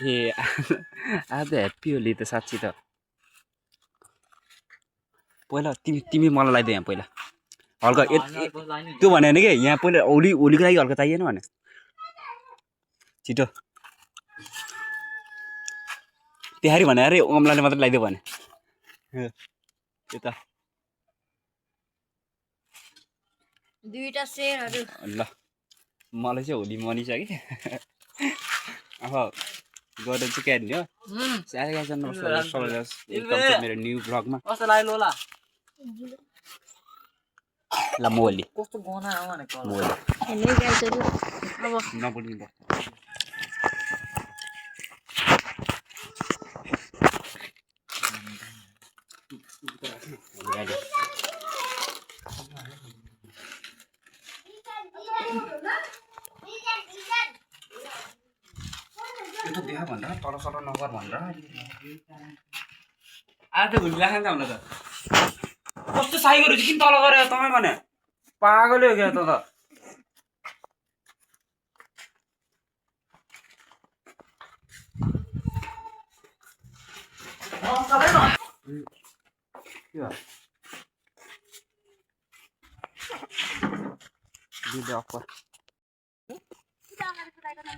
ए आज ह्याप्पी होली त साँच्ची त पहिला तिमी मलाई लगाइदे यहाँ पहिला हल्का त्यो भने होइन कि यहाँ पहिला होलीको लागि हल्का चाहिएन भने छिटो तिहारी भने अरे अमलाले मात्रै लगाइदियो भने यता दुईटा सेरहरु ल मलाई चाहिँ होली मनिसक्यो अब गर्दा चाहिँ क्या दिने हो साह्रै गाइजन एकदम मेरो न्यू ब्लगमा कस्तो लाग्यो लोला ल मोली कस्तो गना हो भनेको मोली हेर्नु गाइजहरु अब नबोल्नु त यो त देखा भनेर तल सल नगर भनेर आज त भुली राख्छ नि त कस्तो साइकलहरू चाहिँ किन तल गरेर तपाईँ भने पागलै हो क्या त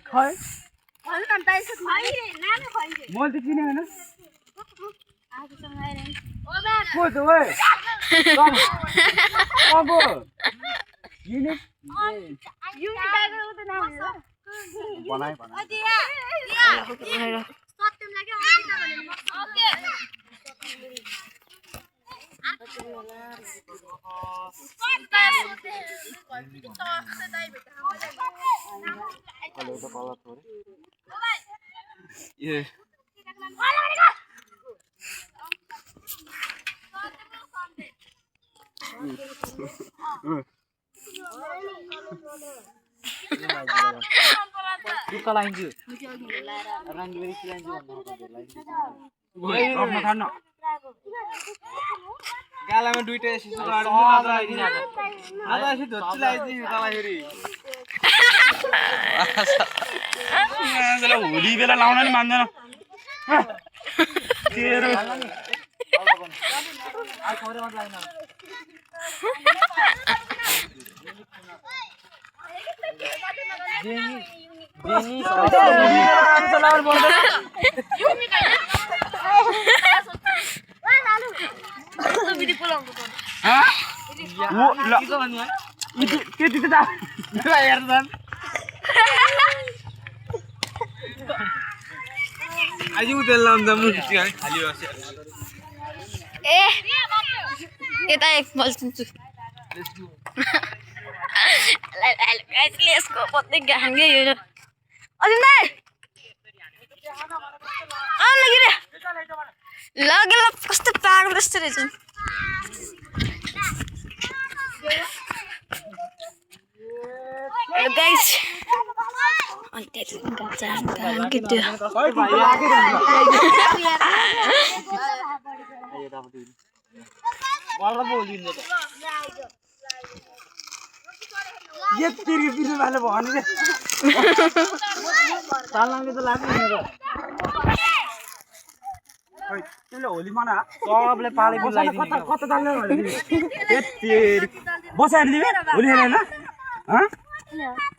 खै मैले त चिने होइन गालामा दुईटा एसी आधा एसी धोच्ची लगाइदिनु तलाई फेरि होली बेला लाउन नि मान्दैन तेरो आज उतल लाउँदा खाली ए यता एक बल्छु यसको पत्ते गाङ्गे यो अझै नै आउन गिरे लगेर कस्तो पागल जस्तो रहेछ गाइस अनि त्यति गाचा गाङ्गे त्यो ये तेरी बिल वाले भन रे तालनाले त लाग्दैन र ओइ तिमीले होली मना सबले पाले बिलाइदिने कता कता जान्ने भने ए तेरी बसाएर दिबे होली हेरेन ह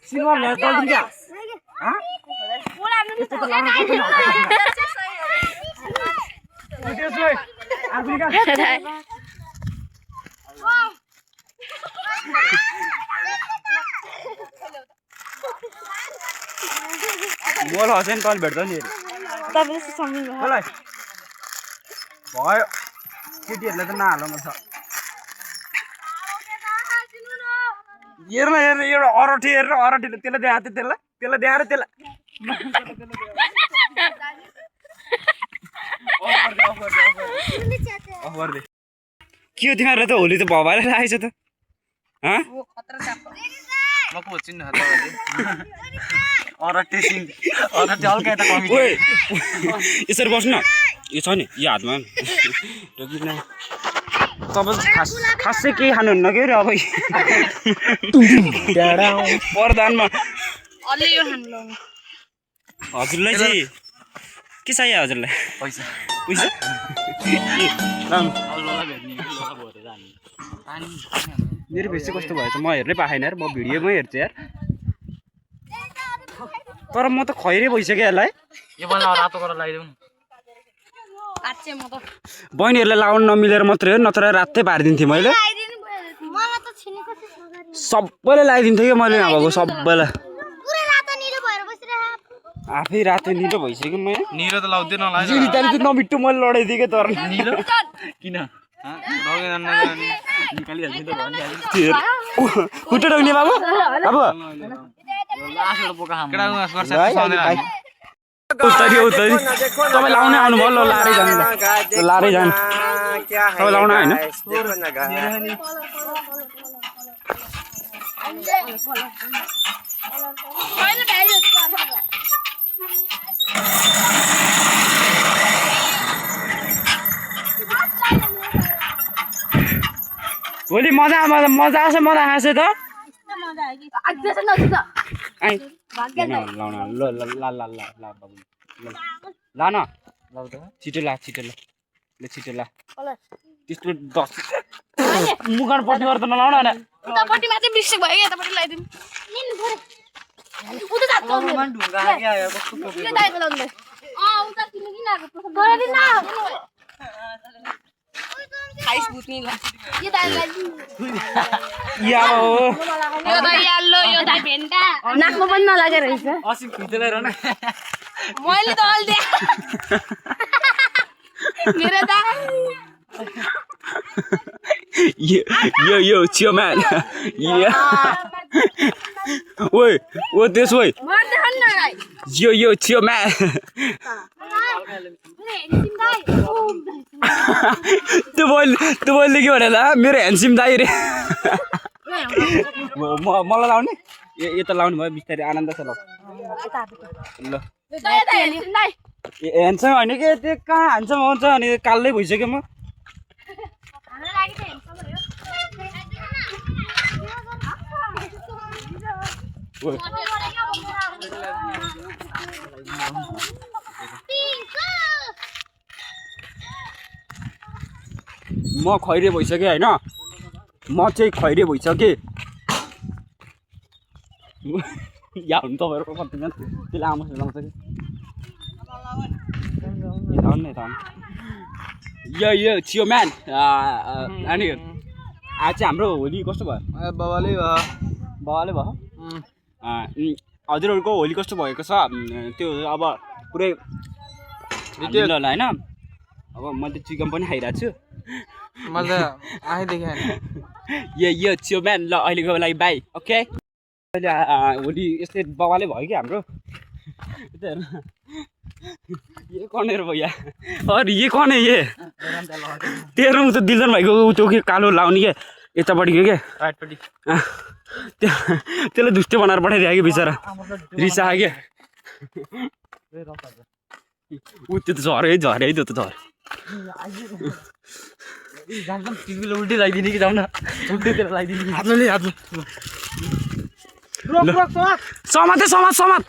सिल्भर ल्याएर चल्दिन क्या ह यस्तो त लाउनु पर्दैन त्यो चाहिँ आफुले का मोल हसेन कल भेट्छ नि तपाईले सम्झिनु होला भयो केटीहरुले त नहाल्नु मन छ हेर्न हेर्न एउटा अरठी हेरेर अरठीले त्यसलाई देखाएको थियो त्यसलाई देखाएर त्यसलाई के हो तिमीहरू त होली त भवाएर लागेछ त म को चिन्न अरटी सिङ अरटी हल्का यता कमी ओए यसरी बस्नु न यो छ नि यो हातमा तपाईँ खासै केही खानुहुन्न के अब प्रधानमा अलि यो खानु लाउनु हजुरलाई चाहिँ के चाहियो हजुरलाई पैसा पैसा मेरो भेस्ट कस्तो भएछ म हेर्नै पाएन यार म भिडियोमै हेर्छु यार तर म त खैरे भइसक्यो यसलाई यो बल्ल रातो गरेर लगाइदेऊ न बहिनीहरूलाई लाउनु नमिलेर मात्रै हो नत्र रातै पारिदिन्थेँ मैले सबैले लगाइदिन्थेँ कि मैले नभएको सबैलाई आफै रातो निलो भइसक्यो म निलो त लाउँदै नलाग नमिट्टो मैले लडाइदिएँ क्या तर निलो किन खुट्टा डोग्ने बाबु अब तपाईँ लाउनै आउनुभयो ल लारै जानु लारै जानु तपाईँ लाउन होइन भोलि मजा मजा आउँछ मजा आएछ त लाउन ल ल ल ल ल ल न छिटो ला छिटो ल छिटो ला त्यस्तो 10 मुखन पट्टि गरेर त नलाउन न उतापट्टिमा चाहिँ मिस्टेक भयो यतापट्टि लगाइदिनु नाकमा पनि नलागेर रहेछ मैले त अल्दे मेरो त यो चियो म्यान ओइ ओ देश ओइ यो चियो म्यान त्यो बोल्ने के भने मेरो ह्यान्डसिम दाइ रे मलाई लाउने यता लाउने भयो बिस्तारै आनन्द छ ल ह्यान्डसम होइन कि त्यो कहाँ ह्यान्डसम आउँछ अनि कालै भइसक्यो म म खैरे भइसकेँ होइन म चाहिँ खैरे भइसकेँ या हुनु तपाईँहरूको कतिजना त्यसले आमा लाउँछ कि यो चियो म्यान अनि आज चाहिँ हाम्रो होली कस्तो भयो बाबाले भयो हजुरहरूको होली कस्तो भएको छ त्यो अब पुरै डिटेल होइन अब मैले चिकन पनि खाइरहेको छु मैले आँखै देखेँ यो चियो म्यान ल अहिलेको लागि बाई ओके अहिले होली यस्तै बाबाले भयो कि हाम्रो ये कौन है भैया और ये कौन है ये तेरो तो दिलजन भाइको त्यो के कालो लाउने के यतापट्टि के राइटपट्टि त्यसले दुष्ट बनाएर पठाइदियो कि बिचरा रिस आयो ऊ त्यो त झरे है त्यो त झरे उल्टी लगाइदिने कि जाउँ न उल्टीतिर लगाइदिने हातले समात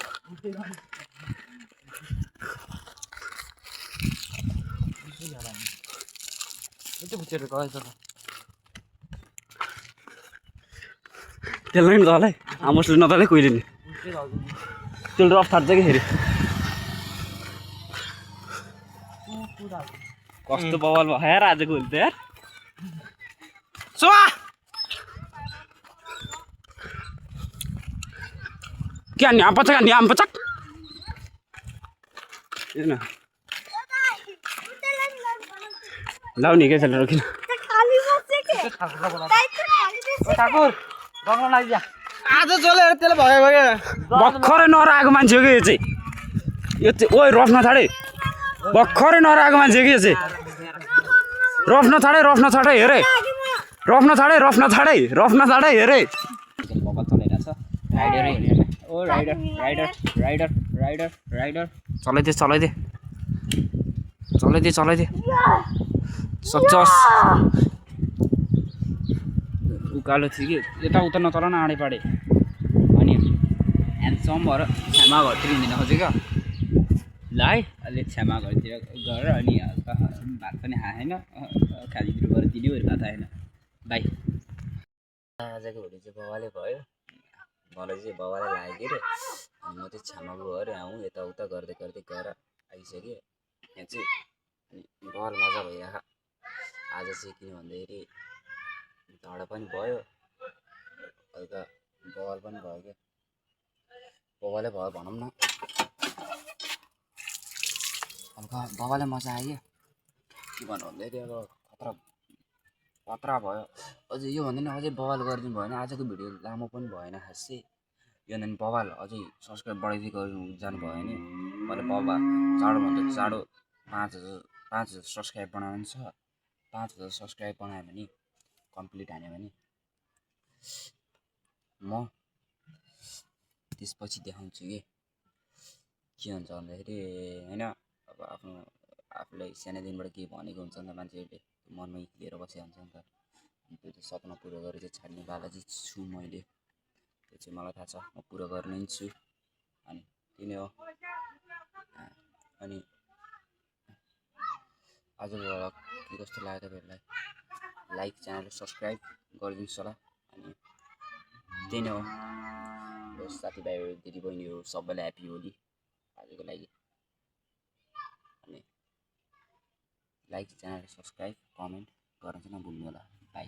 त्यसलाई नि तलै आमोसले नतलै कोहीले नि त्यसले रफ थाट्छ कि फेरि कस्तो बवाल भयो यार आजको होली त यार सोमा क्या नि आम्पचक नि आम्पचक हेर्न लाउने के चलेर किन ठाकुर रङ लगाइदिया आज चलेर त्यसले भयो भयो भर्खरै नराएको मान्छे हो कि यो चाहिँ ओइ रफ नछाडे भर्खरै नराएको मान्छे कि यो चाहिँ रफ नछाडे हेरे रफ नछाडे हेरे ओ राइडर चलाइदे सक्छस् उकालो थियो कि यताउता नचल न आँडे पाडे अनि ह्यान्डसम भएर छ्यामा घरतिर हिँड्न खोज्यो क्या ल है अलि क्षमा गरिदियो गर अनि भात पनि खाएन खालितिर गएर दिने भयो थाहा छैन बाई आजको भोलि चाहिँ बाबाले भयो मलाई चाहिँ बाबालाई लाग्यो अरे अनि म चाहिँ क्षमा गएर आउँ यताउता गर्दै गर्दै गएर आइसकेँ यहाँ चाहिँ अनि बल मजा भइरहेको आज चाहिँ किन भन्दाखेरि झगडा पनि भयो हल्का बवाल पनि भयो क्या बवालै भयो भनौँ न हल्का बवालै मजा आयो के भन्नु भन्दाखेरि अब खतरा भयो अझै योभन्दा नि अझै बवाल गरिदिनु भयो भने आजको भिडियो लामो पनि भएन खासै योभन्दा नि बवाल अझै सब्सक्राइब बढाइदिई गर्नु जानुभयो भने मैले बाबा चाँडोभन्दा चाँडो 5,000 सब्सक्राइब बनाउनु छ 5,000 सब्सक्राइब बनायो भने कम्प्लिट हान्यो भने म त्यसपछि देखाउँछु के हुन्छ भन्दाखेरि होइन अब आफूलाई सानैदिनबाट के भनेको हुन्छ नि त मान्छेहरूले मनमै लिएर बसेको हुन्छ नि त त्यो चाहिँ सपना पुरा गरेर चाहिँ छाड्नेवाला चाहिँ छु मैले त्यो चाहिँ मलाई थाहा छ म पुरा गर्ने नि छु अनि त्यही नै हो अनि आजको भ्लग के कस्तो लाग्यो तपाईँहरूलाई लाइक च्यानल सब्सक्राइब गरिदिनुहोस् होला अनि त्यही नै हो साथीभाइहरू दिदीबहिनीहरू सबैलाई ह्याप्पी होली आजको लागि अनि लाइक च्यानल सब्सक्राइब कमेन्ट गर्न चाहिँ नभुल्नु होला बाई